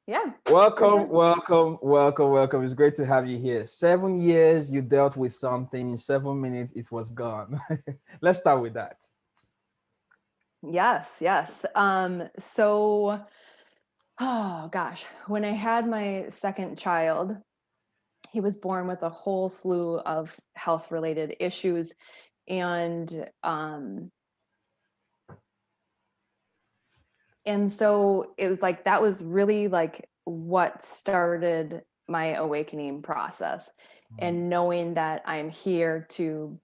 Yeah, for Welcome, sure. welcome, welcome, welcome. It's great to have you here. 7 years you dealt with something, in 7 minutes it was gone. Let's start with that. Yes, yes. So, oh gosh, when I had my second child, he was born with a whole slew of health related issues. And, and so it was like, that was really like what started my awakening process, Mm, and knowing that I'm here to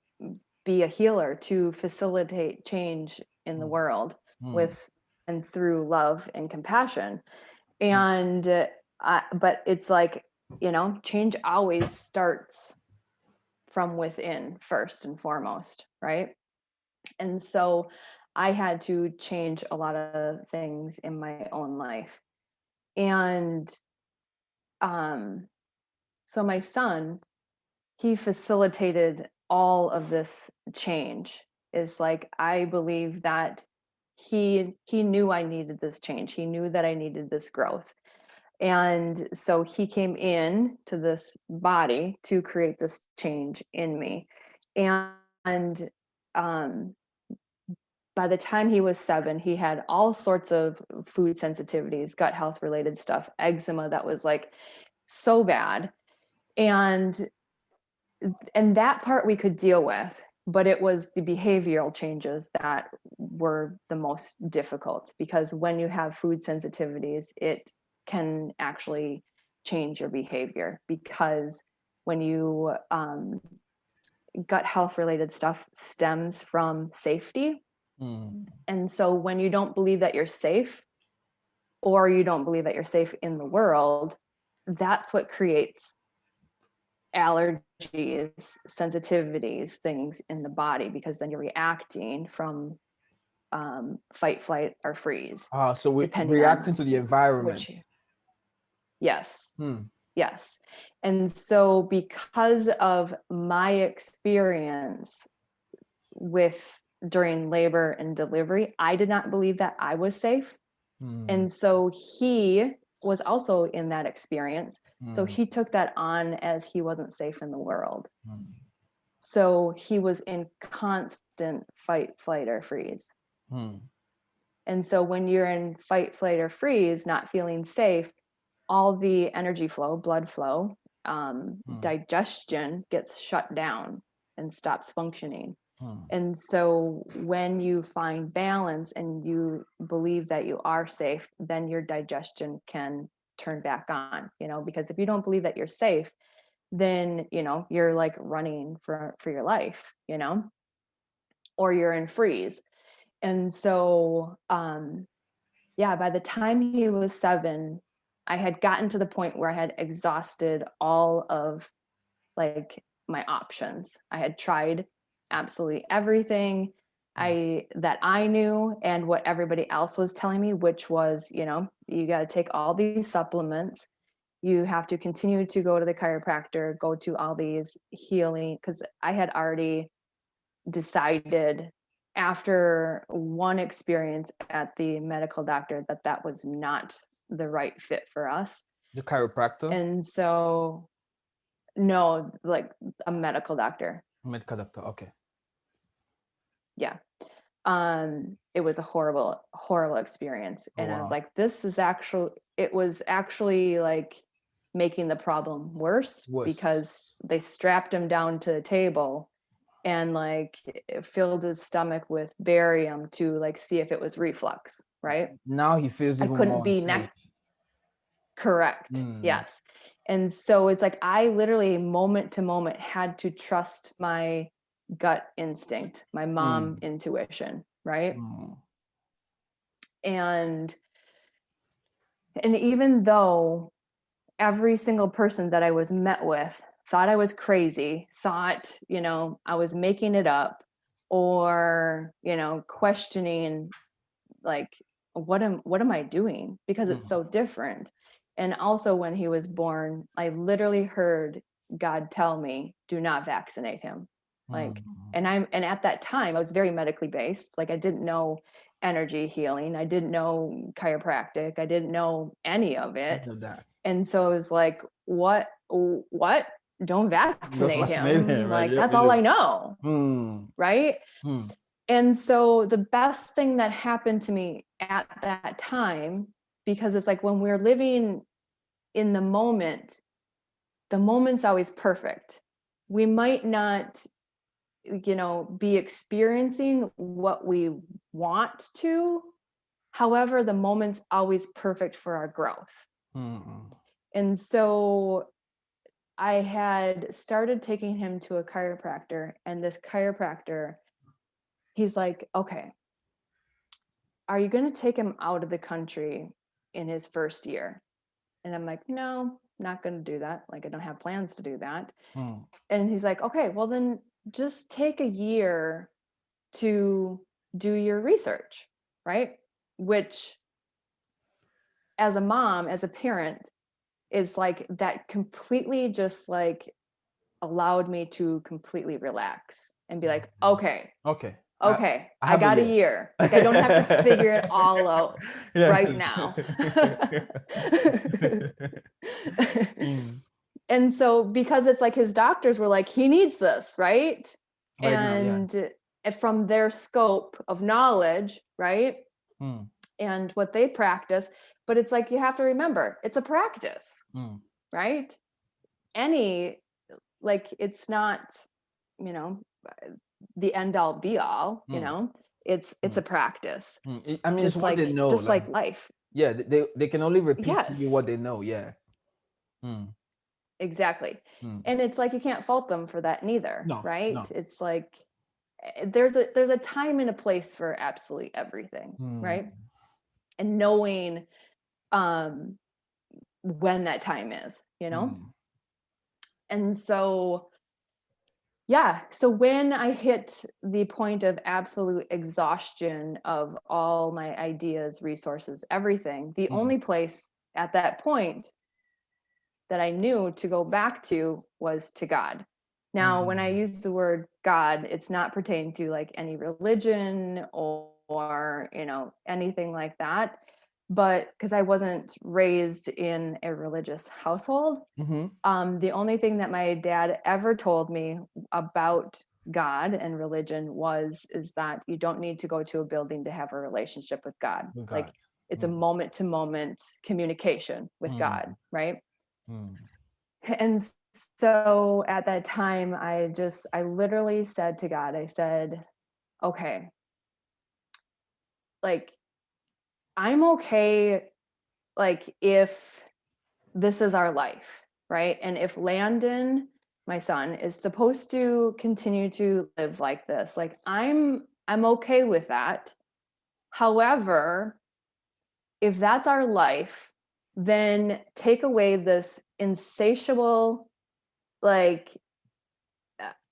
be a healer, to facilitate change in the mm, world mm, with and through love and compassion. mm, And but it's like, change always starts from within first and foremost, right? And so I had to change a lot of things in my own life. And um so my son, he facilitated all of this change. Is like, I believe that he knew I needed this change. He knew that I needed this growth. And so he came in to this body to create this change in me. And um by the time he was 7, he had all sorts of food sensitivities, gut health related stuff, eczema that was like so bad. And that part we could deal with, but it was the behavioral changes that were the most difficult, because when you have food sensitivities, it can actually change your behavior. Because when you gut health related stuff stems from safety. mm. And so when you don't believe that you're safe, or you don't believe that you're safe in the world, that's what creates allergies, sensitivities, things in the body, because then you're reacting from fight, flight, or freeze, So we depending on reacting to the environment. which. Yes, Hmm. yes. And so because of my experience with during labor and delivery, I did not believe that I was safe. Hmm. And so he was also in that experience. So Hmm. he took that on as he wasn't safe in the world. Hmm. So he was in constant fight, flight, or freeze. Hmm. And so when you're in fight, flight, or freeze, not feeling safe, all the energy flow, blood flow, Hmm. digestion gets shut down and stops functioning. Hmm. And so when you find balance and you believe that you are safe, then your digestion can turn back on, because if you don't believe that you're safe, then, you're like running for your life, or you're in freeze. And so, yeah, by the time he was 7, I had gotten to the point where I had exhausted all of like my options. I had tried absolutely everything that I knew and what everybody else was telling me, which was, you got to take all these supplements. You have to continue to go to the chiropractor, go to all these healing, because I had already decided after one experience at the medical doctor that that was not the right fit for us. The chiropractor, And so, no, like a medical doctor. medical doctor. Okay. Yeah. It was a horrible, horrible experience. Oh And I was wow. like, it was actually like making the problem worse, Worse. because they strapped him down to the table and like filled his stomach with barium to like see if it was reflux, right? Now he feels I even couldn't more be unsafe. next. Correct. Hmm. Yes. And so it's like I literally moment to moment had to trust my gut instinct, my mom Hmm. intuition, right? Hmm. And even though every single person that I was met with thought I was crazy, thought, I was making it up, or, questioning like what am I doing, because it's Hmm. so different. And also when he was born, I literally heard God tell me, do not vaccinate him. Like, Hmm. and at that time I was very medically based, like I didn't know energy healing. I didn't know chiropractic. I didn't know any of it. Know that. And so it was like, what? Don't Just vaccinate fascinating, him. right? Like, Yeah, that's it all is. I know. Right. And so the best thing that happened to me at that time, because it's like when we're living in the moment's always perfect. We might not, be experiencing what we want to. However, the moment's always perfect for our growth. And so I had started taking him to a chiropractor, and this chiropractor, he's like, okay, are you going to take him out of the country in his first year? And I'm like, no, not going to do that. Like, I don't have plans to do that. And he's like, okay, well then just take a year to do your research, right? Which, as a mom, as a parent, is like that completely just like allowed me to completely relax and be like, okay, I got a year. Like, I don't have to figure it all out right now. And so, because it's like his doctors were like, he needs this, right? And from their scope of knowledge, right? And what they practice, but it's like, you have to remember, it's a practice, right? It's not, the end all be all, it's a practice. I mean, it's what they know. Just like life. Yeah, they can only repeat to you Yes. what they know. Yeah. Exactly. And it's like, you can't fault them for that neither, No, right? no. It's like, there's a time and a place for absolutely everything, right? And knowing when that time is, and so so when I hit the point of absolute exhaustion of all my ideas, resources, everything, the only place at that point that I knew to go back to was to God. Now, when I use the word God, it's not pertaining to like any religion or anything like that. But because I wasn't raised in a religious household, the only thing that my dad ever told me about God and religion is that you don't need to go to a building to have a relationship with God. Like, it's a moment to moment communication with God, right? And so at that time, I literally said to God, I said, okay, like, I'm okay, like, if this is our life, right? And if Landon, my son, is supposed to continue to live like this, like, I'm okay with that. However, if that's our life, then take away this insatiable, like,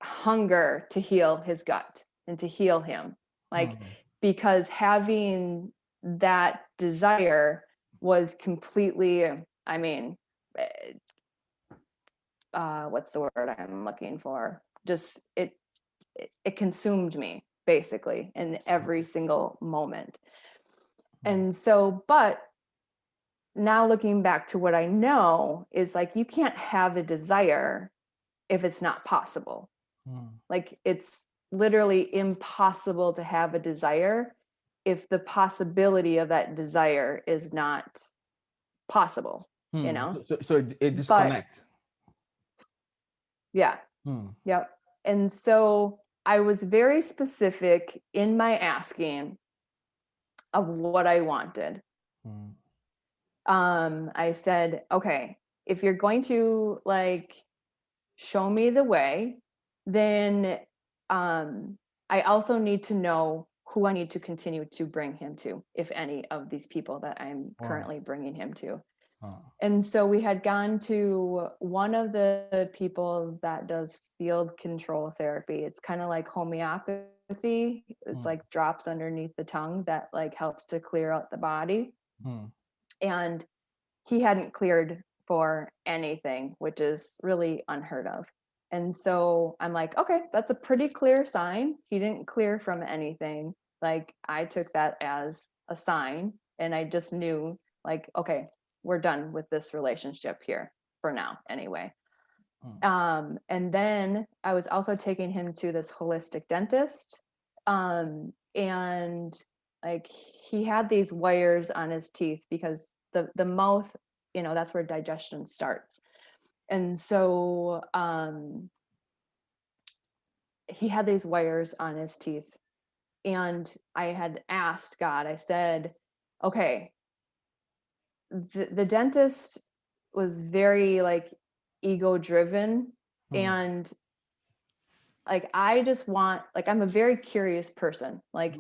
hunger to heal his gut and to heal him. Like, because having that desire was completely, I mean, what's the word I'm looking for? Just it consumed me basically in every single moment. And so, but now looking back to what I know is like, you can't have a desire if it's not possible. Like, it's literally impossible to have a desire if the possibility of that desire is not possible, So it disconnects. Yeah. Yep. And so I was very specific in my asking of what I wanted. I said, okay, if you're going to like show me the way, then I also need to know who I need to continue to bring him to, if any of these people that I'm currently bringing him to. And so we had gone to one of the people that does field control therapy. It's kind of like homeopathy. It's like drops underneath the tongue that like helps to clear out the body. And he hadn't cleared for anything, which is really unheard of. And so I'm like, okay, that's a pretty clear sign. He didn't clear from anything. like I took that as a sign, and I just knew like, okay, we're done with this relationship here for now anyway. And then I was also taking him to this holistic dentist. And like he had these wires on his teeth because the mouth, you know, that's where digestion starts. And so he had these wires on his teeth. And I had asked God, I said, okay, the dentist was very like ego driven, and like I just want, like I'm a very curious person, like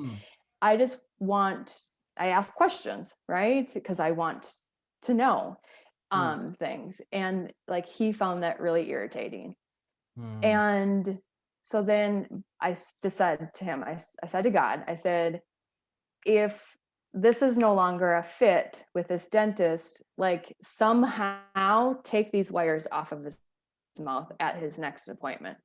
I just want, I ask questions, right, because I want to know things, and like he found that really irritating. And so then I decided to him, I said to God, I said, if this is no longer a fit with this dentist, like somehow take these wires off of his mouth at his next appointment.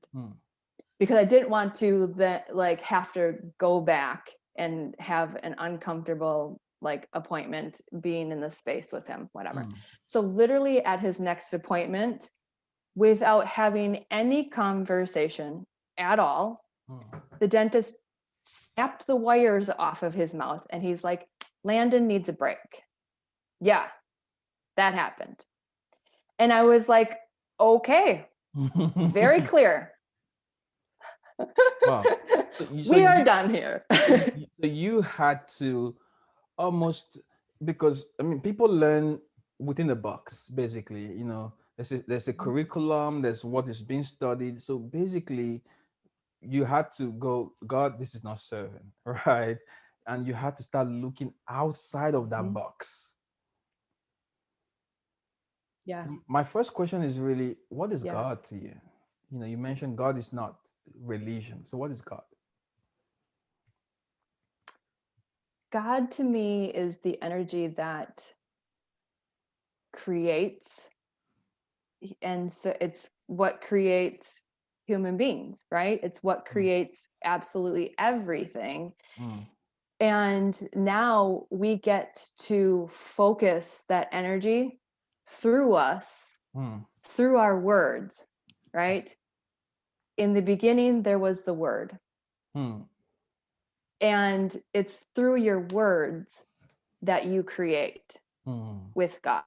Because I didn't want to like have to go back and have an uncomfortable like appointment being in the space with him, whatever. So literally at his next appointment, without having any conversation at all, the dentist snapped the wires off of his mouth, and he's like, Landon needs a break. Yeah, that happened. And I was like, okay, very clear. Wow. We are done here. So you had to almost, because I mean, people learn within the box, basically, you know, there's a curriculum, there's what is being studied. So basically, you had to go, God, this is not serving, right? And you had to start looking outside of that box. Yeah. My first question is really, what is Yeah. God to you? You know, you mentioned God is not religion. So what is God? God to me is the energy that creates, and so it's what creates human beings, right? It's what creates absolutely everything. And now we get to focus that energy through us, through our words, right? In the beginning, there was the word. And it's through your words that you create with God.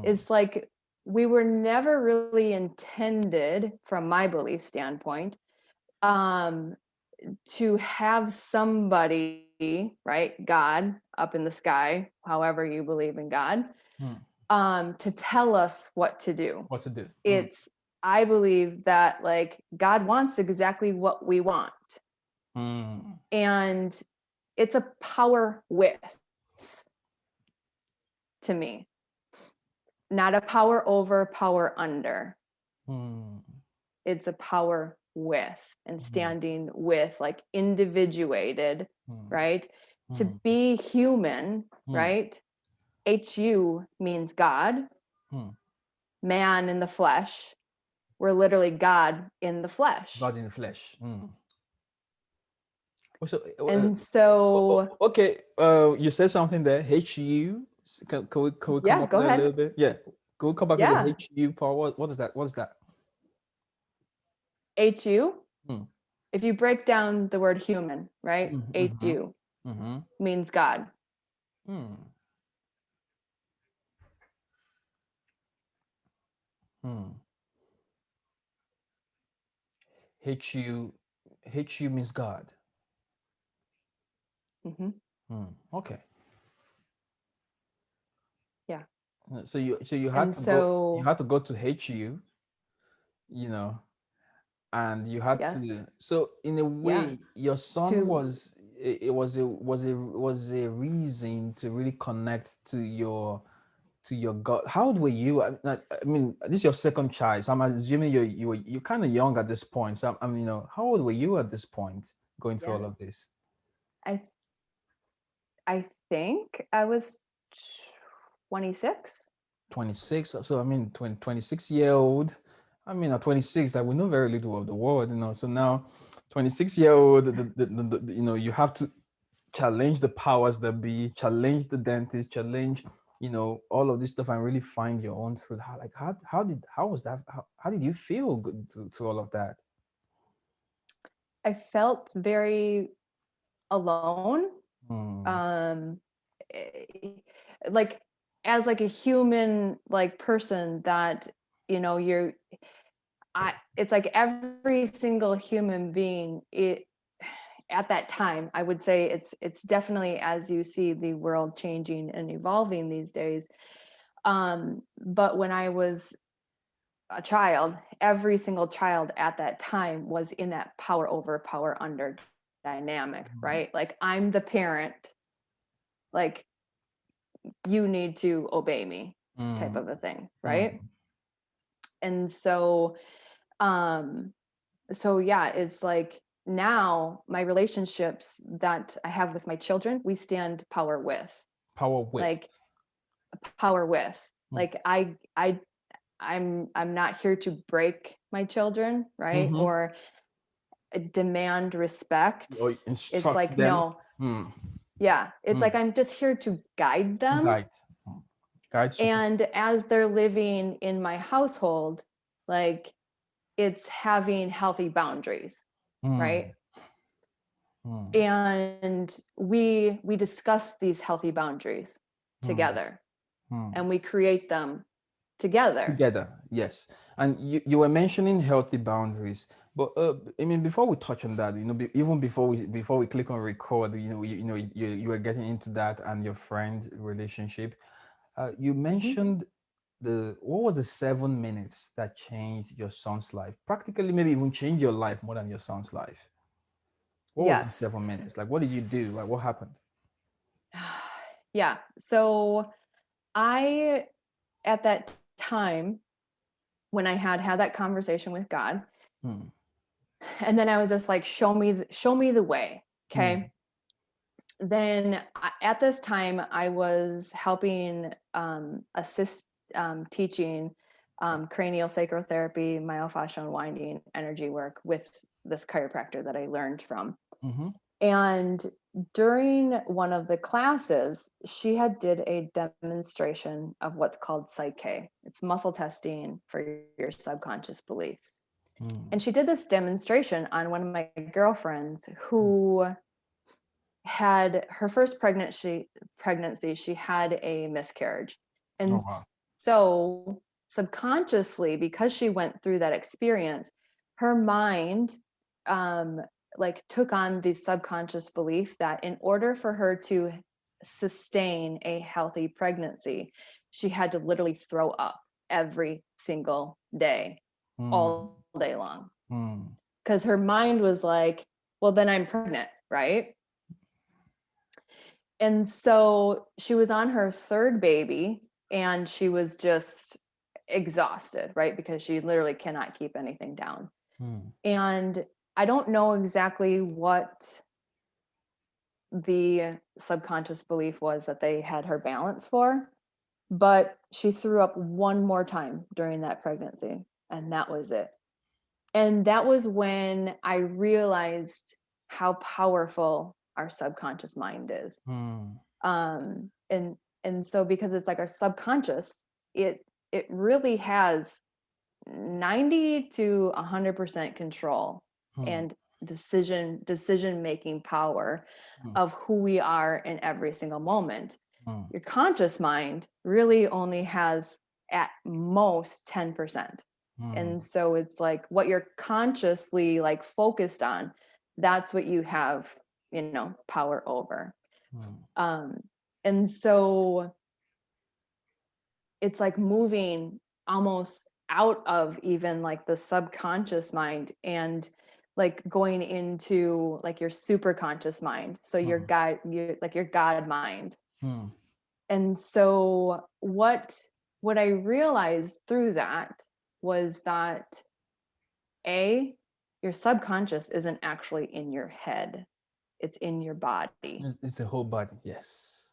It's like we were never really intended, from my belief standpoint, to have somebody, right, God up in the sky, however you believe in God, to tell us what to do. What to do? It's, I believe that like God wants exactly what we want. And it's a power with, to me, not a power over, power under. It's a power with, and standing with, like individuated, right? To be human, right? HU means God, man in the flesh. We're literally God in the flesh. God in the flesh. So, And so, okay, you said something there. HU. Can we come yeah, up go there a ahead. little bit? Yeah. Can we come back to Yeah. the HU part? What is that? What is that? HU. If you break down the word human, right? HU means God. HU means God. Okay. Yeah. So you had And to go. so, You had to go to HU. You know, and you had yes. to. So in a Yeah. way, your son was. It was a reason to really connect to your God. How old were you? I mean, this is your second child, so I'm assuming you're kind of young at this point. So I'm you know, how old were you at this point going through all of this? I think I was 26. 26. So I mean, 26-year-old. I mean, at 26, that we know very little of the world, you know. So now, 26-year-old, you know, you have to challenge the powers that be, challenge the dentist, challenge, all of this stuff, and really find your own truth. How was that? How did you feel good to all of that? I felt very alone. Hmm. Um, eh, like as like a human like person that you're it's like every single human being at that time. I would say it's definitely, as you see the world changing and evolving these days. But when I was a child, every single child at that time was in that power over, power under dynamic, right? Like, I'm the parent, like, you need to obey me, type Hmm. of a thing, right? Hmm. And um so yeah, it's like now my relationships that I have with my children, we stand power with, Power with. like power with, Hmm. like I'm not here to break my children, right? Mm-hmm. Or demand respect. Or It's instruct like, them. no, Hmm. yeah, it's Hmm. like I'm just here to guide them. Guide. Hmm. Guide support. And as they're living in my household, like, it's having healthy boundaries, Hmm. right? Hmm. And we discuss these healthy boundaries Hmm. together, Hmm. and we create them together. Together, yes. And you were mentioning healthy boundaries, but I mean, before we touch on that, even before we click on record, you were getting into that and your friend relationship. You Mhm. mentioned what was the 7 minutes that changed your son's life? Practically, maybe even changed your life more than your son's life. What was the Yes. 7 minutes? Like, what did you do? Like, what happened? Yeah. So I, at that time, when I had that conversation with God, Hmm. and then I was just like, show me the way. Hmm. Okay. Then at this time, I was helping assist teaching cranial sacrotherapy, myofascial unwinding, energy work with this chiropractor that I learned from. Mm-hmm. And during one of the classes, she had did a demonstration of what's called Psyche. It's muscle testing for your subconscious beliefs. Hmm. And she did this demonstration on one of my girlfriends who had her first pregnancy, she had a miscarriage. Oh, And wow. so subconsciously, because she went through that experience, her mind um like took on the subconscious belief that in order for her to sustain a healthy pregnancy, she had to literally throw up every single day, Hmm. all day long. Hmm. Because her mind was like, well, then I'm pregnant, right? And so she was on her third baby, and she was just exhausted, right? Because she literally cannot keep anything down. Hmm. And I don't know exactly what the subconscious belief was that they had her balance for, but she threw up one more time during that pregnancy, and that was it. And that was when I realized how powerful our subconscious mind is. Hmm. And so, because it's like our subconscious, it really has 90 to 100% control Hmm. and decision making power Hmm. of who we are in every single moment. Hmm. Your conscious mind really only has at most 10%. Hmm. And so it's like what you're consciously like focused on, that's what you have, power over. Hmm. um and so it's like moving almost out of even like the subconscious mind, and like going into like your super conscious mind, so your Hmm. god, your god mind. Hmm. And so what I realized through that was that a your subconscious isn't actually in your head, it's in your body. It's the whole body. Yes.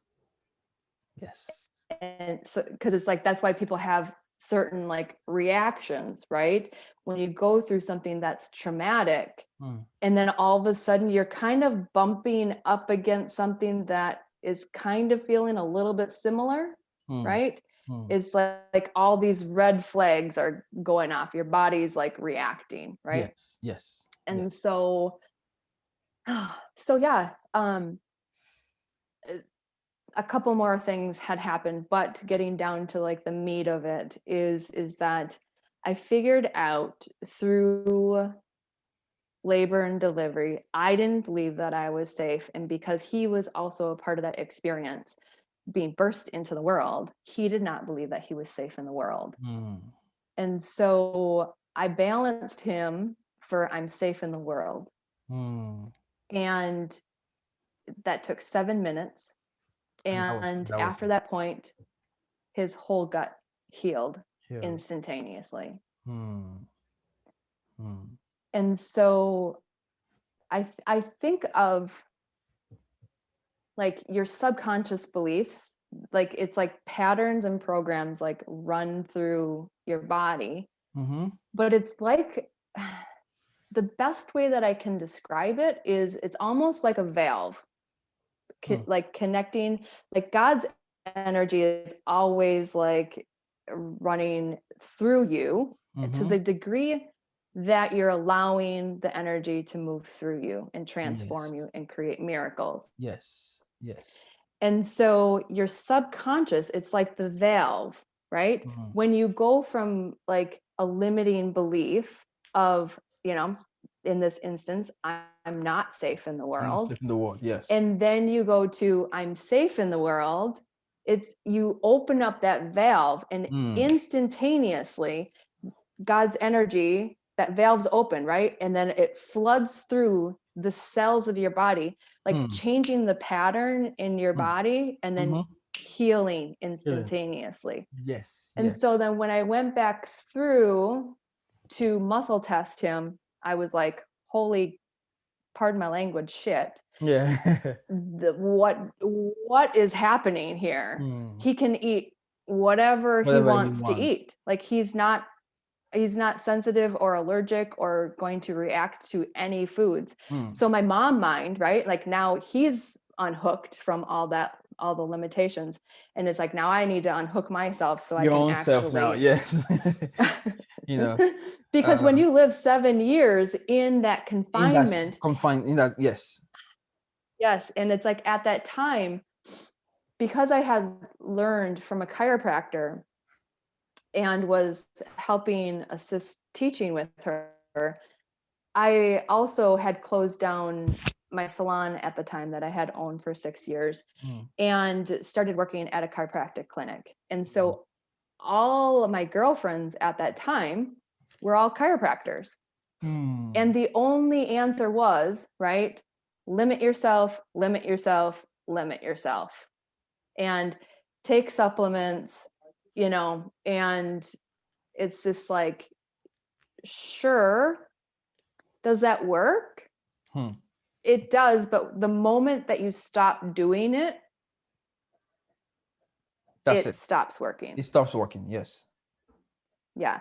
Yes. And so, because it's like that's why people have certain like reactions, right? When you go through something that's traumatic, Mm. and then all of a sudden you're kind of bumping up against something that is kind of feeling a little bit similar, Mm. right? Mm. It's like all these red flags are going off. Your body's like reacting, right? Yes. Yes. Yes. And so, so yeah, a couple more things had happened, but getting down to like the meat of it is that I figured out through labor and delivery, I didn't believe that I was safe. And because he was also a part of that experience, being burst into the world, he did not believe that he was safe in the world. Mm. And so I balanced him for I'm safe in the world. Mm. And that took 7 minutes. And And that was after that point, his whole gut healed healed. instantaneously. Mm. Mm. And so I think of like your subconscious beliefs, like it's like patterns and programs like run through your body, Mm-hmm. but it's like the best way that I can describe it is it's almost like a valve, Mm. like connecting, like God's energy is always like running through you to Mm-hmm. the degree that you're allowing the energy to move through you and Yes. transform you and create miracles. Yes. Yes. And so your subconscious, it's like the valve, right? Mm. When you go from like a limiting belief of, in this instance, I'm not safe in the I'm not world. safe in the world. Yes. And then you go to I'm safe in the world. It's you open up that valve and Mm. instantaneously God's energy, that valve's open, right? And then it floods through the cells of your body, like Mm. changing the pattern in your Mm. body and then Mm-hmm. healing Healing. instantaneously. Yes. And Yes. so then when I went back through to muscle test him, I was like, holy, pardon my language, shit. Yeah. What is happening here? Mm. He can eat whatever he Whatever you wants to want. eat. Like he's not sensitive or allergic or going to react to any foods. Mm. So my mom mind, right? Like now he's unhooked from all the limitations. And it's like, now I need to unhook myself so I Your can own self now. actually, Yes. you know. because when you live 7 years in that In that confinement, confined. In that. Yes. yes. And it's like at that time, because I had learned from a chiropractor and was helping assist teaching with her, I also had closed down my salon at the time that I had owned for 6 years Mm. and started working at a chiropractic clinic. And so all of my girlfriends at that time were all chiropractors. Mm. And the only answer was, right, limit yourself, limit yourself, limit yourself, and take supplements, and it's just like, sure, does that work? Hmm. It does, but the moment that you stop doing it, That's it it. stops It working. stops working. Yes. Yeah.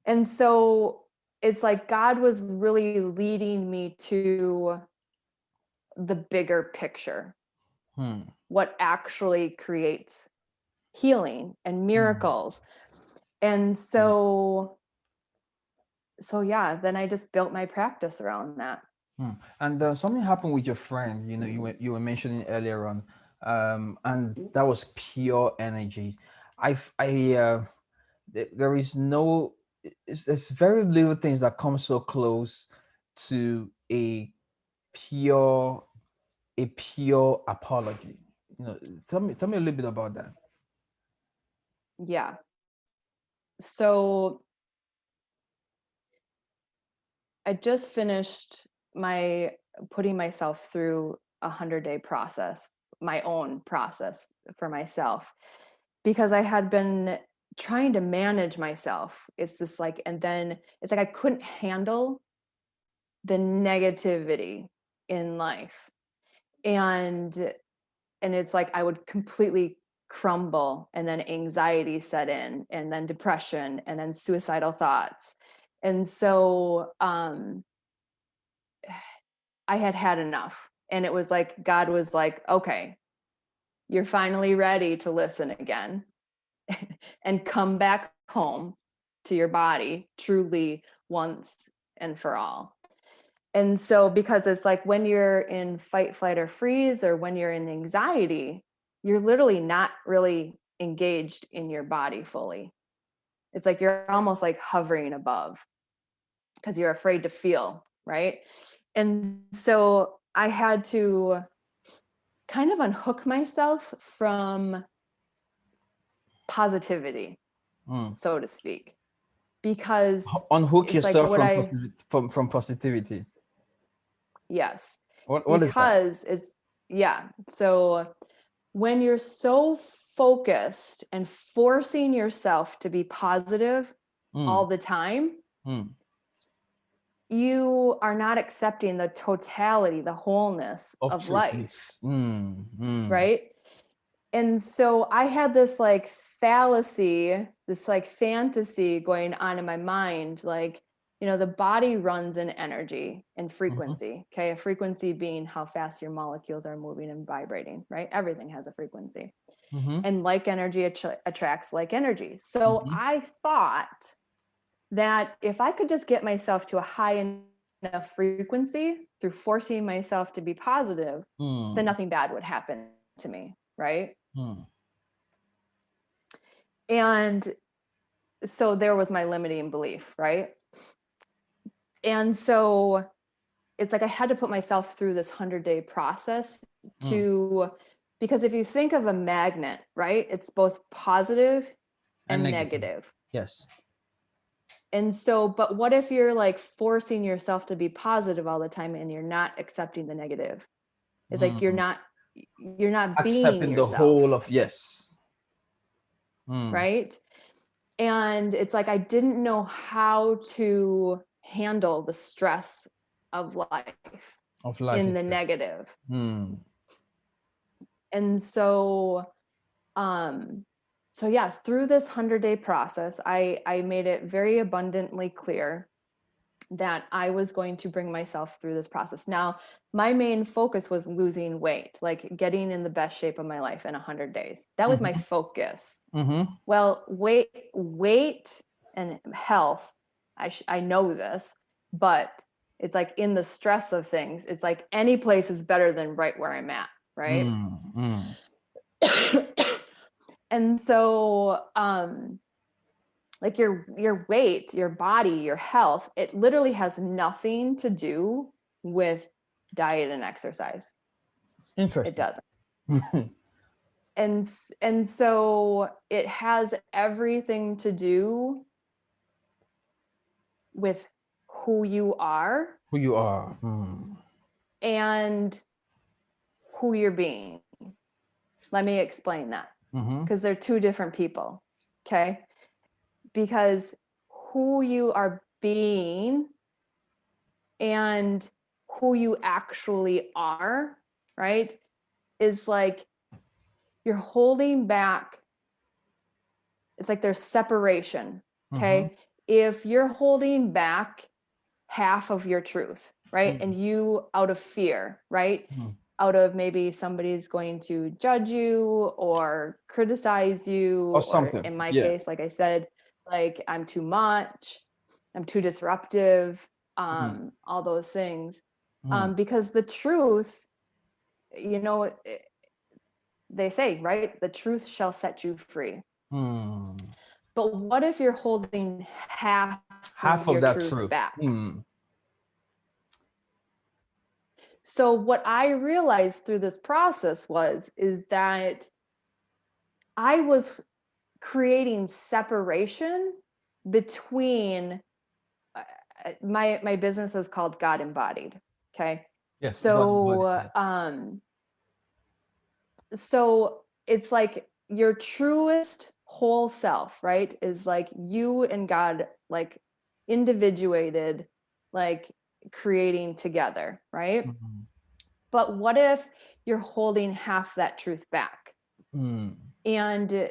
And so it's like God was really leading me to the bigger picture, Hmm. what actually creates healing and Hmm. miracles. And Yeah. so yeah, then I just built my practice around that. Hmm. And something happened with your friend. You were mentioning earlier on, and that was pure energy. There is no. There's very little things that come so close to pure a pure apology. Tell me a little bit about that. Yeah. So I just finished my putting myself through 100-day process, my own process for myself, because I had been trying to manage myself. It's just like, and then it's like I couldn't handle the negativity in life. And it's like I would completely crumble, and then anxiety set in, and then depression, and then suicidal thoughts. And so I had enough. And it was like, God was like, okay, you're finally ready to listen again and come back home to your body truly once and for all. And so, because it's like when you're in fight, flight, or freeze, or when you're in anxiety, you're literally not really engaged in your body fully. It's like you're almost like hovering above because you're afraid to feel, right? And so I had to kind of unhook myself from positivity, so to speak, because Unhook it's like yourself what from I, from positivity. yes, What is that? because it's, yeah. So when you're so focused and forcing yourself to be positive all the time, you are not accepting the totality, the wholeness of Truth, life, yes. right? And so I had this like fallacy, this like fantasy going on in my mind, like, you know, the body runs in energy and frequency. Okay. A frequency being how fast your molecules are moving and vibrating, right? Everything has a frequency. And like energy attracts like energy. So I thought that if I could just get myself to a high enough frequency through forcing myself to be positive, then nothing bad would happen to me, right? And so there was my limiting belief, right? And so it's like I had to put myself through this 100-day process to, because if you think of a magnet, right, it's both positive and negative. Yes. And so, but what if you're like forcing yourself to be positive all the time and you're not accepting the negative? It's like you're not being Accepting the whole yourself, of, yes. right? And it's like I didn't know how to handle the stress of life Of life in the itself. negative. And so so yeah, through this 100-day process, I made it very abundantly clear that I was going to bring myself through this process. Now, my main focus was losing weight, like getting in the best shape of my life in 100 days. That was my focus. Well, weight and health, I know this, but it's like in the stress of things, it's like any place is better than right where I'm at, right? And so like your weight, your body, your health, it literally has nothing to do with diet and exercise. It Interesting. doesn't. And so it has everything to do with who you are Who you are. and who you're being. Let me explain that, because they're two different people. Okay. Because who you are being and who you actually are, right, is like you're holding back. It's like there's separation. Okay. If you're holding back half of your truth, right, and you, out of fear, right, out of maybe somebody's going to judge you or criticize you, Or or something. in my Yeah. case, like I said, like I'm too much, I'm too disruptive, all those things, because the truth, you know, they say, right, the truth shall set you free. But what if you're holding half Half of of your that truth truth. back? So what I realized through this process is that I was creating separation between my business is called God Embodied. Okay. Yes. So so it's like your truest whole self, right, is like you and God, like individuated, like creating together, right? But what if you're holding half that truth back? And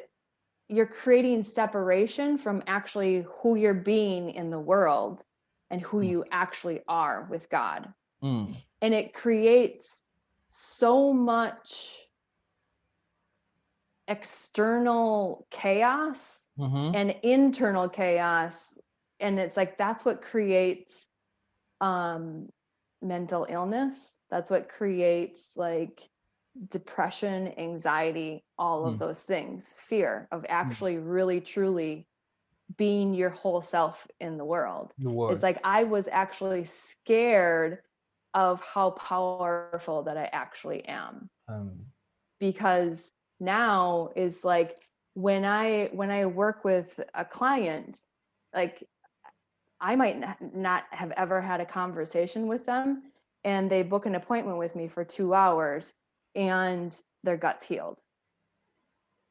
you're creating separation from actually who you're being in the world and who Mm. you actually are with God. Mm. And it creates so much external chaos Mm-hmm. and internal chaos. And it's like, that's what creates mental illness. That's what creates like depression, anxiety, all of Mm. those things, fear of Mm. actually really truly being your whole self in the world. The It's word. like I was actually scared of how powerful that I actually am, Um. because now is like when I work with a client, like I might not have ever had a conversation with them, and they book an appointment with me for 2 hours and their gut's healed.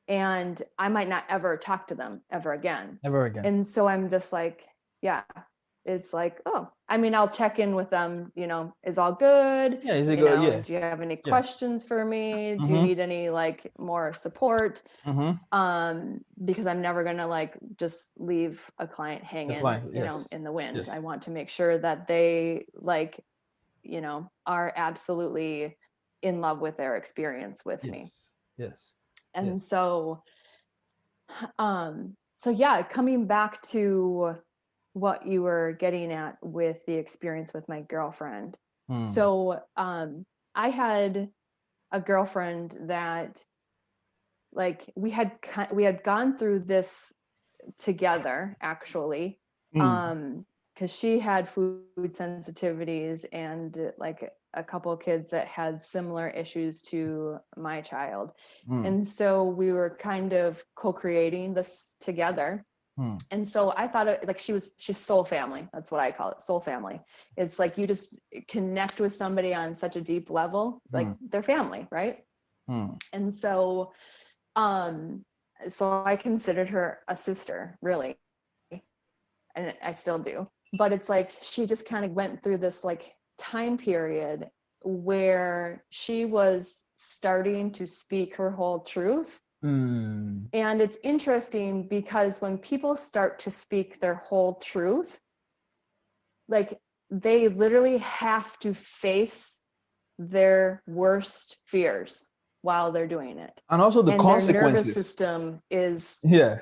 And I might not ever talk to them ever again. Never again. And so I'm just like, yeah, it's like, oh, I mean, I'll check in with them, is all good? Yeah. Is it good? Yeah. Do you have any Yeah. questions for me? Do you Mm-hmm. need any like more support? Mm-hmm. Because I'm never gonna like just leave a client The hanging, client. Yes. in the wind. I Yes. want to make sure that they like, are absolutely in love with their experience with me. Yes. Yes. And Yes. so yeah, coming back to what you were getting at with the experience with my girlfriend. Mm. So I had a girlfriend that like we had gone through this together actually, Mm. because she had food sensitivities and like a couple of kids that had similar issues to my child. Mm. And so we were kind of co-creating this together. Mm. And so I thought like she's soul family. That's what I call it, soul family. It's like you just connect with somebody on such a deep level, like Mm. they're family, right? Mm. And um so I considered her a sister, really, and I still do. But it's like she just kind of went through this like time period where she was starting to speak her whole truth. Mm. And it's interesting because when people start to speak their whole truth, like they literally have to face their worst fears while they're doing it. And also the And their nervous consequences. system is, Yeah.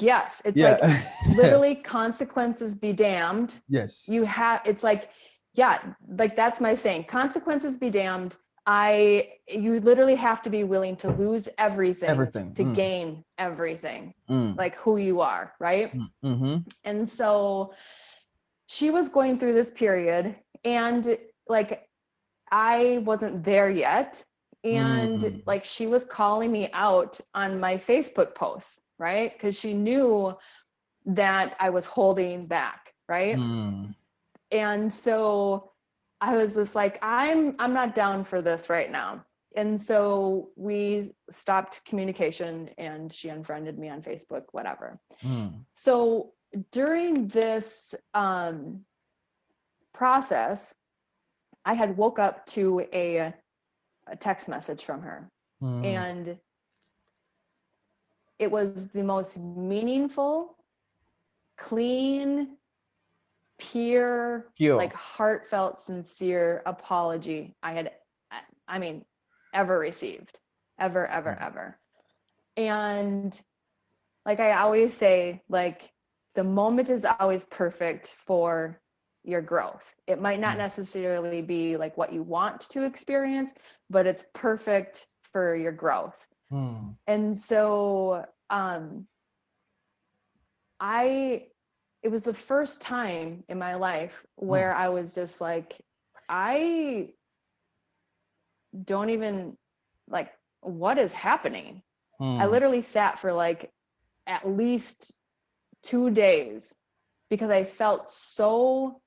yes, it's like Yeah. literally consequences be damned. Yes. It's like, yeah, like that's my saying, consequences be damned. You literally have to be willing to lose everything Everything. to gain everything, Mm. like who you are, right? Mm. Mm-hmm. And so she was going through this period, and like I wasn't there yet. And Mm. like she was calling me out on my Facebook posts, right? Because she knew that I was holding back, right? Mm. And so I was just like, I'm not down for this right now. And so we stopped communication and she unfriended me on Facebook, whatever. Mm. So during this process, I had woke up to a text message from her. Mm. And it was the most meaningful, clean, pure, Pure. like heartfelt, sincere apology I mean, ever received, Mm. ever. And like I always say, like the moment is always perfect for your growth. It might not Mm. necessarily be like what you want to experience, but it's perfect for your growth. Mm. And so it was the first time in my life Mm. where I was just like, I don't even like, what is happening? I Mm. literally sat for like at least 2 days because I felt so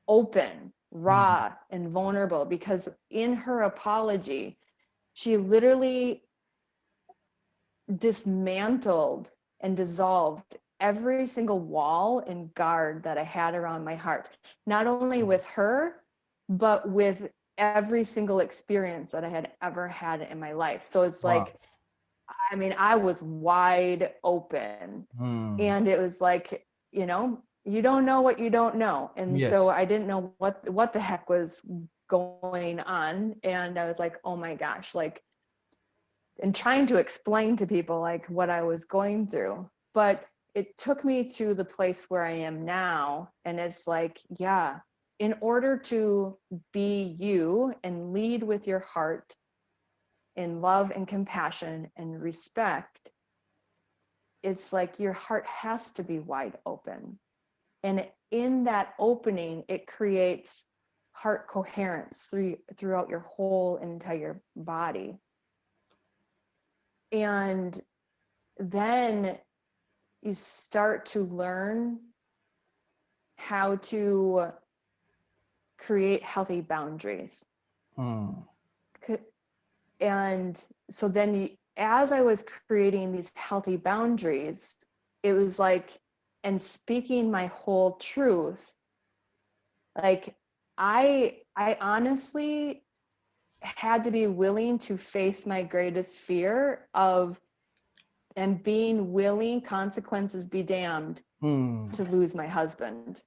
open, Mm. raw, and vulnerable, because in her apology, she literally dismantled and dissolved every single wall and guard that I had around my heart, not only Mm. with her, but with every single experience that I had ever had in my life. So it's Wow. like I mean, I was wide open, and it was like, you don't know what you don't know. And so Yes. I didn't know what the heck was going on. And I was like, oh my gosh, like, and trying to explain to people like what I was going through. But it took me to the place where I am now. And it's like, yeah, in order to be you and lead with your heart in love and compassion and respect, it's like your heart has to be wide open. And in that opening, it creates heart coherence throughout your whole entire body. And then you start to learn how to create healthy boundaries. And so then as I was creating these healthy boundaries, it was like, and speaking my whole truth, like I honestly had to be willing to face my greatest fear of, and being willing, consequences be damned, to lose my husband,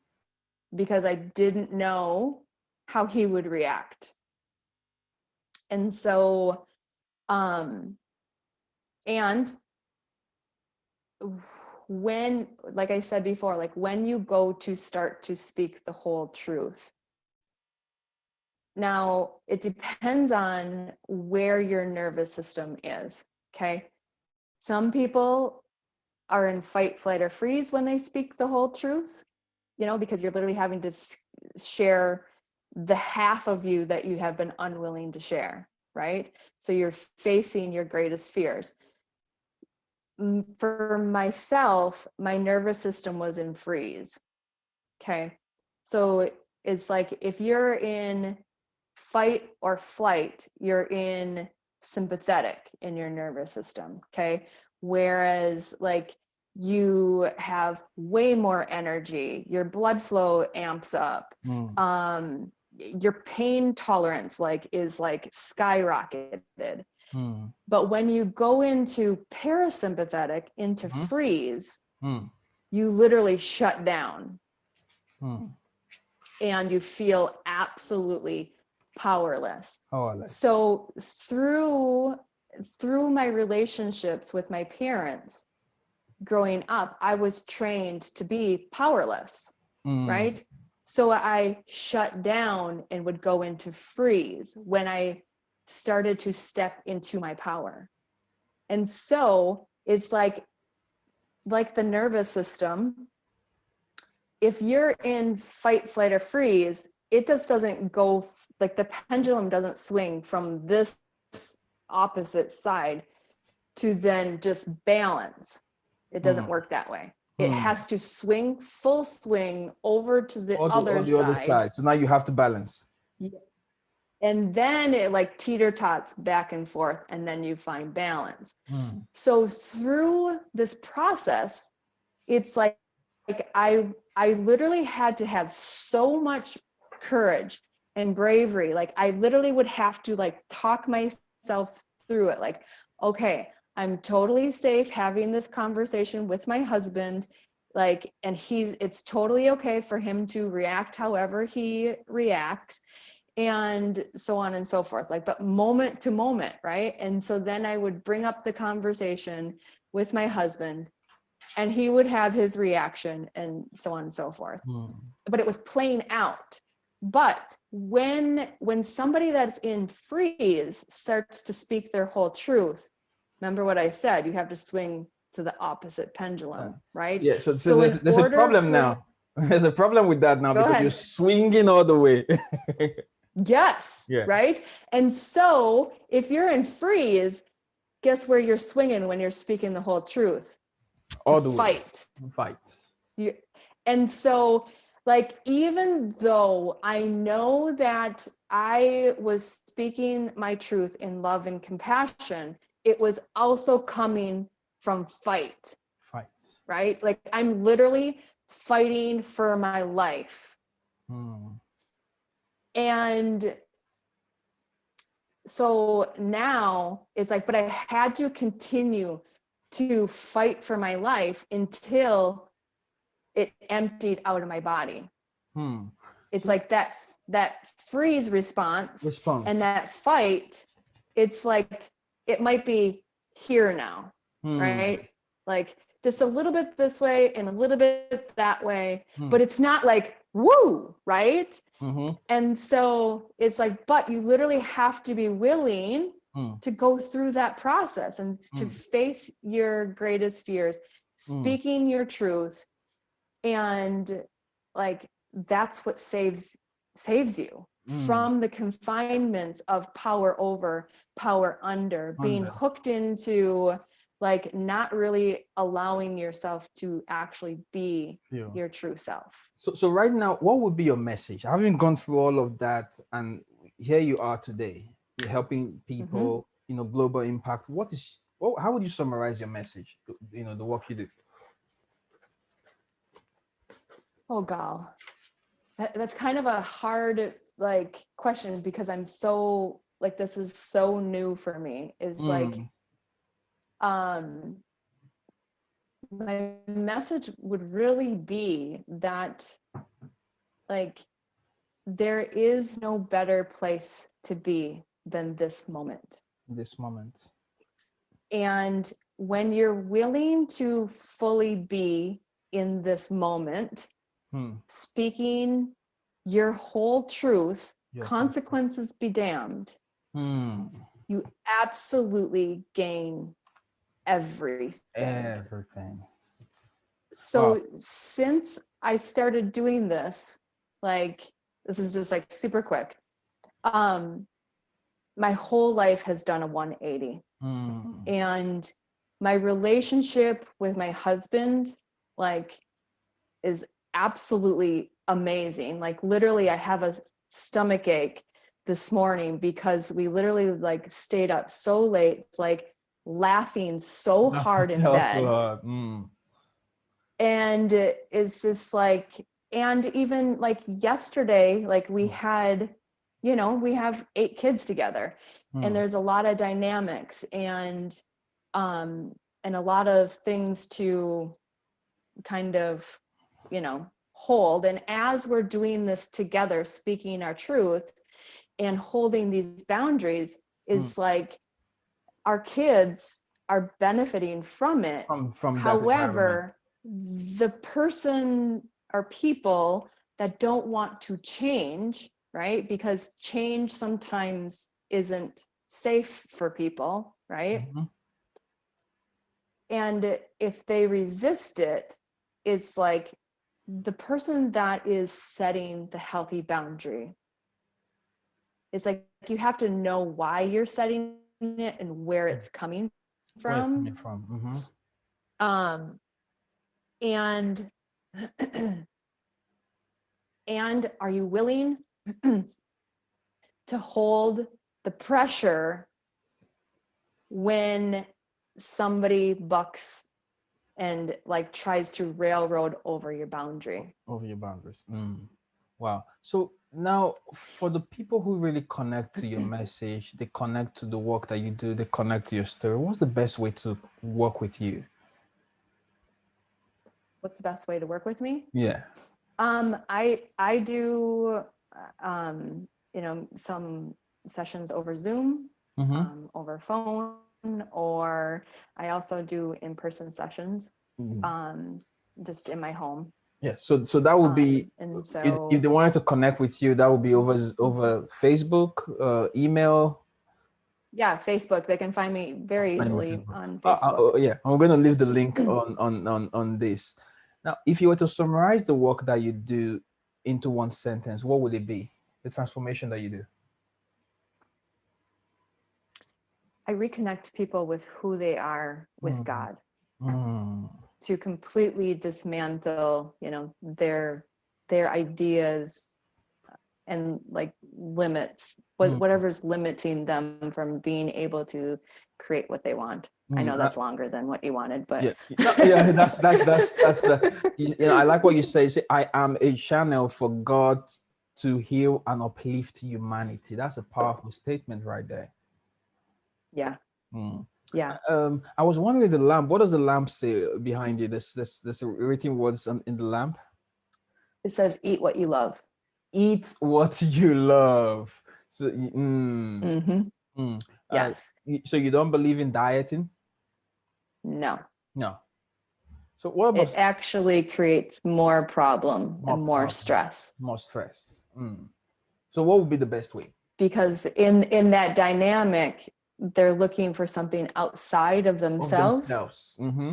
because I didn't know how he would react. And so, and when, like I said before, like when you go to start to speak the whole truth, now it depends on where your nervous system is. Okay. Some people are in fight, flight, or freeze when they speak the whole truth, because you're literally having to share the half of you that you have been unwilling to share, right? So you're facing your greatest fears. For myself, my nervous system was in freeze. Okay. So it's like if you're in fight or flight, you're in sympathetic in your nervous system. Okay. Whereas like you have way more energy, your blood flow amps up. Your pain tolerance is like skyrocketed. But when you go into parasympathetic, into freeze, you literally shut down and you feel absolutely powerless. So through my relationships with my parents growing up, I was trained to be powerless, right? So I shut down and would go into freeze when I started to step into my power. And so it's like the nervous system, if you're in fight, flight, or freeze, it just doesn't go, like the pendulum doesn't swing from this opposite side to then just balance. It doesn't work that way. It has to swing, full swing over to the other the other side. side. So now you have to balance. And then it like teeter tots back and forth, and then you find balance. So through this process, it's like I literally had to have so much courage and bravery. Like I literally would have to like talk myself through it. Like, okay, I'm totally safe having this conversation with my husband. Like, and it's totally okay for him to react however he reacts, and so on and so forth. Like, but moment to moment, right? And so then I would bring up the conversation with my husband, and he would have his reaction, and so on and so forth. But it was playing out. But when somebody that's in freeze starts to speak their whole truth, remember what I said, you have to swing to the opposite pendulum, right? Yeah. So there's a order problem now. There's a problem with that now because you're ahead. swinging all the way. Yes. Yeah. Right. And so if you're in freeze, guess where you're swinging when you're speaking the whole truth? All To the fight. way. Fight. And so, like, even though I know that I was speaking my truth in love and compassion, it was also coming from fight. Right? Like, I'm literally fighting for my life. And so now it's like, but I had to continue to fight for my life until it emptied out of my body. It's So like that freeze response and response. that fight, it's like it might be here now, right? Like just a little bit this way and a little bit that way, but it's not like woo, right? And so it's like, but you literally have to be willing to go through that process and to face your greatest fears, speaking your truth. And like, that's what saves you from the confinements of power over, power under, being hooked into like not really allowing yourself to actually be your true self. So right now, what would be your message? Having gone through all of that, and here you are today, you're helping people, global impact. How would you summarize your message? The work you do. Oh, gal, that's kind of a hard like question, because I'm so like, this is so new for me. Is like, my message would really be that like there is no better place to be than this moment. This moment. And when you're willing to fully be in this moment, speaking your whole truth, consequences be damned, you absolutely gain everything. So since I started doing this, like, this is just like super quick, my whole life has done a 180. And my relationship with my husband, like, is absolutely amazing. Like, literally, I have a stomach ache this morning because we literally like stayed up so late, like laughing so hard in bed. And it's just like, and even like yesterday, like we had, we have 8 kids together, and there's a lot of dynamics and a lot of things to kind of, hold. And as we're doing this together, speaking our truth and holding these boundaries, is like our kids are benefiting from it. From However, the person or people that don't want to change, right? Because change sometimes isn't safe for people, right? And if they resist it, it's like the person that is setting the healthy boundary. It's like you have to know why you're setting it and where it's coming from. And and are you willing to hold the pressure when somebody bucks and like tries to railroad over your boundary? Over your boundaries. Wow. So now, for the people who really connect to your message, they connect to the work that you do, they connect to your story, what's the best way to work with you? What's the best way to work with me? Yeah. I do some sessions over Zoom, over phone, or I also do in-person sessions, just in my home. Yeah. So that would be, and so if they wanted to connect with you, that would be over Facebook, email. Yeah, Facebook. They can find me very easily on Facebook. Yeah, I'm going to leave the link on this. Now, if you were to summarize the work that you do into one sentence, what would it be? The transformation that you do? I reconnect people with who they are with God, to completely dismantle, their ideas and like limits, whatever's limiting them from being able to create what they want. I know that's longer than what you wanted, but yeah, that's the, I like what you say. Say, I am a channel for God to heal and uplift humanity. That's a powerful statement right there. Yeah. Mm. Yeah. I was wondering the lamp. What does the lamp say behind it? There's written words in the lamp. It says, eat what you love. Eat what you love. So, Mm-hmm. mm. Yes. So you don't believe in dieting? No. No. So what It about actually creates more problem more and more problem, stress. more stress? So what would be the best way? Because in that dynamic, they're looking for something outside of Of themselves, themselves. Mm-hmm.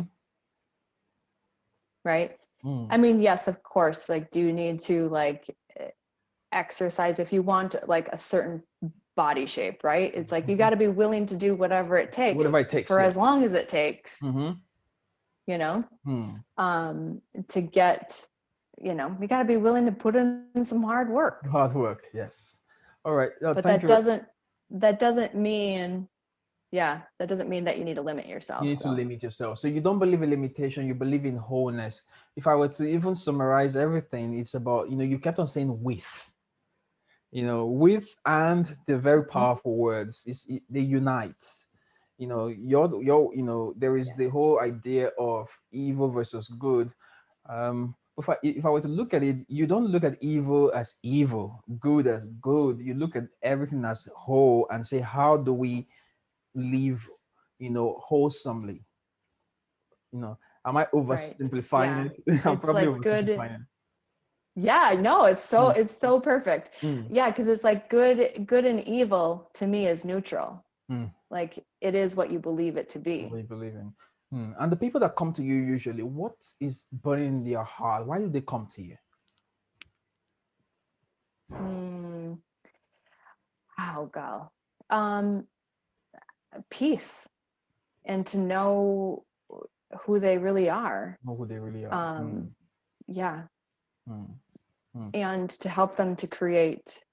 right? Mm. I mean, yes, of course, like, do you need to like exercise if you want like a certain body shape, right? It's like you got to be willing to do whatever it takes Whatever it takes, for yeah. as long as it takes, Mm-hmm. you know, Mm. to get, you know, you got to be willing to put in some hard work. Hard work, yes. All right. But Thank you. that doesn't mean, yeah, that doesn't mean that you need to limit You yourself need to though. limit yourself. So you don't believe in limitation, you believe in wholeness. If I were to even summarize everything, it's about, you kept on saying with, with and the very powerful words. They unite. There is the Yes. whole idea of evil versus good. If I were to look at it, you don't look at evil as evil, good as good. You look at everything as whole and say, how do we live, wholesomely? Am I Right. oversimplifying Yeah. it? I'm It's probably like good. oversimplifying it. Yeah, no, Mm, it's so perfect. mm, Yeah, because it's like good and evil to me is neutral. mm. Like it is what you believe it to What be. you believe in. And the people that come to you usually, what is burning in their heart? Why do they come to you? Hmm. Oh, God. Um, Peace and to know who they really are. Know who they really are. Yeah, Mm, mm. and to help them to create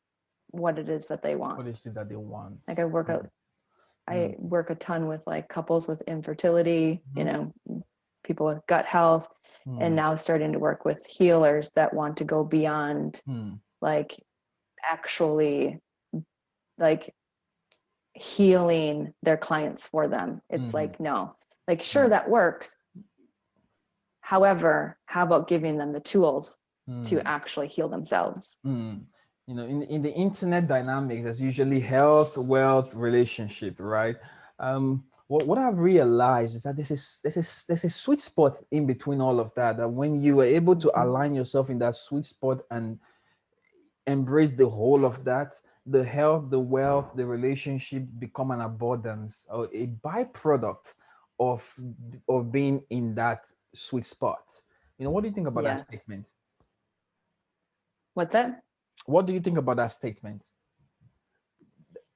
what it is that they What want. is it that they want? Like I Mm, work a ton with like couples with infertility, you mhm, know, people with gut health, and mm, now starting to work with healers that want to go beyond mm, like actually like healing their clients for them. It's mhm, like, no, like, sure, mm, that works. However, how about giving them the tools to mm, actually heal themselves? mm. In the internet dynamics, there's usually health, wealth, relationship, right? What I've realized is that there's a sweet spot in between all of that. That when you are able to Mhm. align yourself in that sweet spot and embrace the whole of that, the health, the wealth, the relationship become an abundance or a byproduct of being in that sweet spot. What do you think about that Yes. statement? What's that? What do you think about that statement?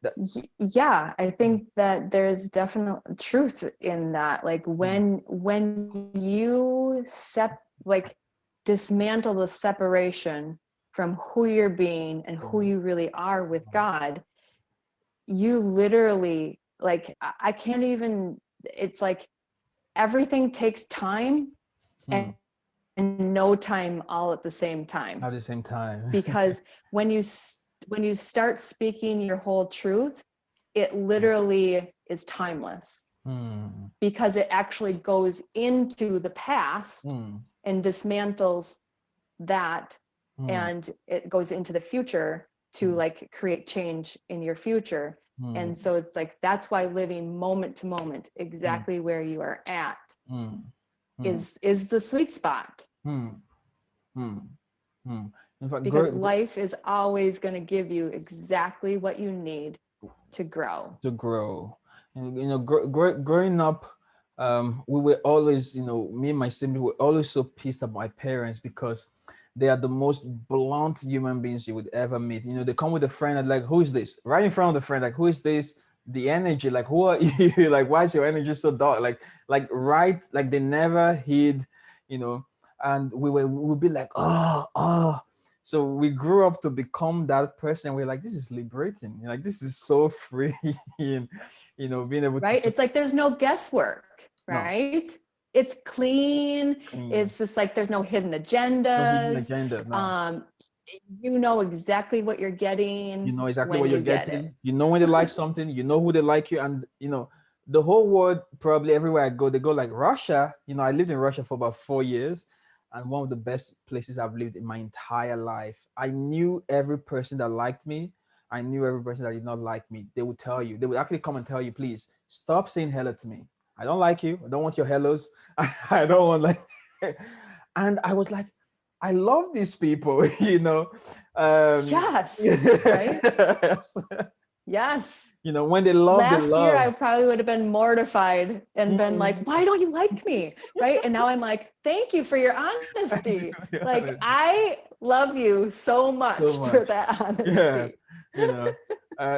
That Yeah, I think that there's definite truth in that. Like mm, when you like dismantle the separation from who you're being and who mm, you really are with God, you literally like I can't even, it's like everything takes time and, mm, and no time all at the same at time. the same time. Because when you start speaking your whole truth, it literally is timeless Mm, because it actually goes into the past mm, and dismantles that, mm, and it goes into the future to mm, like create change in your future. And mm, so it's like that's why living moment to moment mm, exactly where you are at mm, mm, is the sweet spot, mm, mm, mm. In fact, because life is always going to give you exactly what you need to grow. to grow. And growing up, we were always, me and my siblings were always so pissed at my parents because they are the most blunt human beings you would ever meet. They come with a friend and like, who is this? Right in front of the friend, like, who is this? The energy, like, who are you? Like, why is your energy so dark? Right, like they never hid, you know. And we would be like, oh. So we grew up to become that person. We're like, this is liberating. Like, this is so free. And, being able to Right? It's like there's no guesswork, no right? It's clean. clean, It's just like there's no hidden no hidden agendas. agenda. No. Um, you know exactly what you're You getting know exactly when what you're you get it. getting. You know when they like something. You know who they like you, and the whole world, probably everywhere I go, they go like Russia. I lived in Russia for about 4 years, and one of the best places I've lived in my entire life. I knew every person that liked me. I knew every person that did not like me. They would tell you. They would actually come and tell you, please stop saying hello to me. I don't like you. I don't want your hellos. I don't want like. And I was like, I love these people. Yes, right? Yes. Yes. When they love, they Last year love. I probably would have been mortified and been like, Mm. why don't you like me? Right. And now I'm like, thank you for your honesty. Like, Yeah, I love you so much so for much. that Yeah, honesty. you know,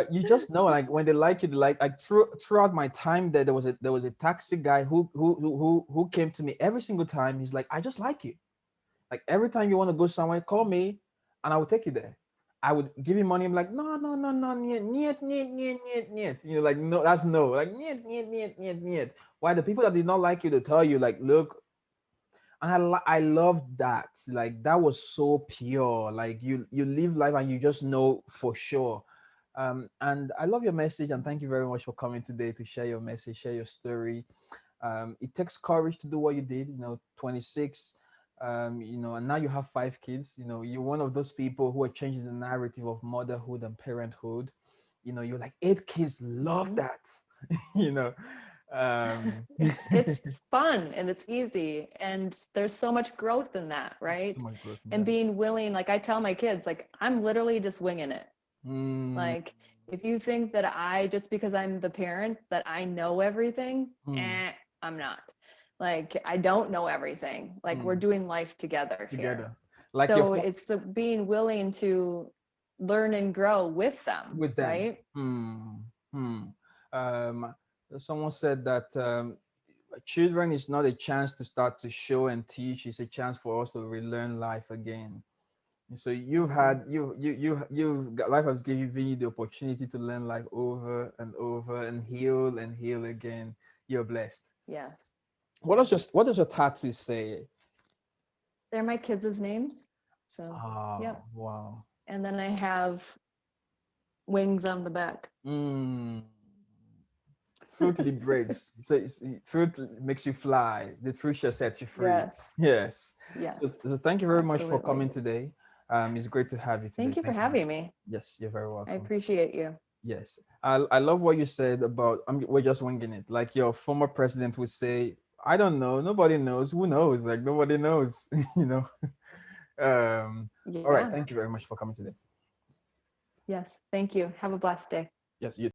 you just know, like when they like you, they like throughout my time there, there was a taxi guy who came to me every single time. He's like, I just like you. Like every time you want to go somewhere, call me, and I will take you there. I would give you money. I'm like, no, no, no, no, niet, niet, niet, niet, niet, niet. Like, no, that's no. Like, niet, niet, niet, niet, niet. Why the people that did not like you to tell you, like, look, and I love that. Like, that was so pure. Like, you live life and you just know for sure. And I love your message, and thank you very much for coming today to share your message, share your story. It takes courage to do what you did. 26, and now you have 5 kids. You're one of those people who are changing the narrative of motherhood and parenthood. You're like 8 kids, love Mhm. that. you know um It's fun and it's easy and there's so much growth in that, so right? much growth in And that. being willing, like I tell my kids, like I'm literally just winging it. mm, Like if you think that I just because I'm the parent that I know everything, mm, I'm not. Like I don't know everything. Like we're mm. doing life together here. Together, like your So it's the being willing to learn and grow with them, with them. right? Hmm. um Someone said that children is not a chance to start to show and teach, it's a chance for us to relearn life again. So you've Mhm. had you've got, life has given you the opportunity to learn life over and over and heal again. You're blessed. Yes. What does your tattoo say? They're my kids' names. So, Oh, yep. wow. And then I have wings on the back. Mm. Truth liberates. So truth makes you fly. The truth shall set you free. Yes. Yes. So, Yes. so thank you very much for Absolutely. coming today. It's great to have you today. Thank you for Thank you. having me. Yes, you're very I welcome. appreciate you. Yes. I love what you said about we're just winging it. Like your former president would say, I don't know. Nobody knows. Who knows? Like nobody knows. you know. All right. Yeah. Thank you very much for coming today. Yes. Thank you. Have a blessed day. Yes, you